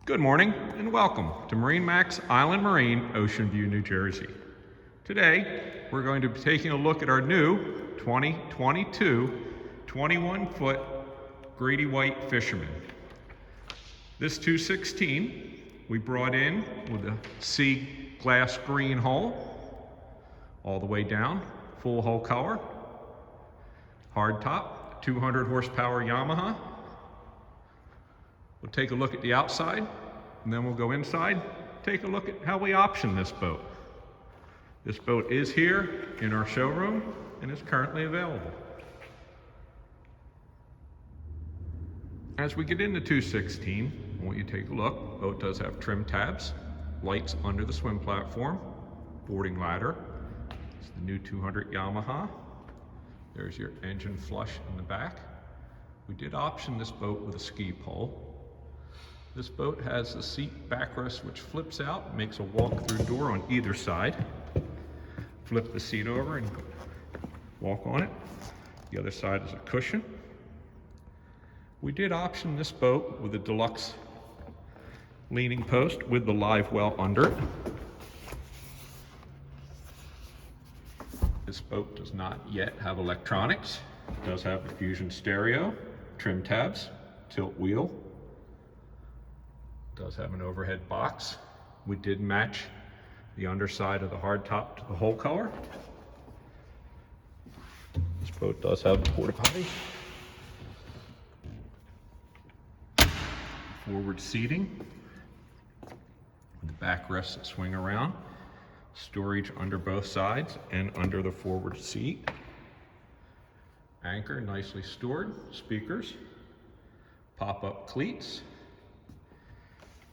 Good morning and welcome to MarineMax Island Marine, Ocean View, New Jersey. Today, we're going to be taking a look at our new 2022 21-foot Grady White Fisherman. This 216 we brought in with a sea glass green hull, all the way down, full hull color, hard top, 200 horsepower Yamaha. We'll take a look at the outside, and then we'll go inside, take a look at how we option this boat. This boat is here in our showroom and is currently available. As we get into 216, I want you to take a look. The boat does have trim tabs, lights under the swim platform, boarding ladder. It's the new 200 Yamaha. There's your engine flush in the back. We did option this boat with a ski pole. This boat has a seat backrest which flips out, makes a walk-through door on either side. Flip the seat over and walk on it. The other side is a cushion. We did option this boat with a deluxe leaning post with the live well under it. This boat does not yet have electronics. It does have a Fusion stereo, trim tabs, tilt wheel. Does have an overhead box. We did match the underside of the hard top to the hull color. This boat does have a porta potty. Forward seating with the backrests that swing around. Storage under both sides and under the forward seat. Anchor nicely stored. Speakers. Pop-up cleats.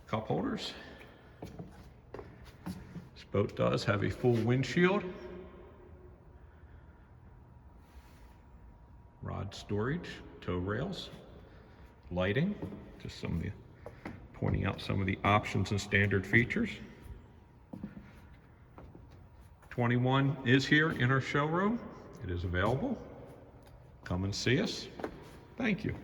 Cup holders. This boat does have a full windshield. Rod storage, tow rails, lighting, just some of the, pointing out some of the options and standard features. 21 is here in our showroom. It is available. Come and see us. Thank you.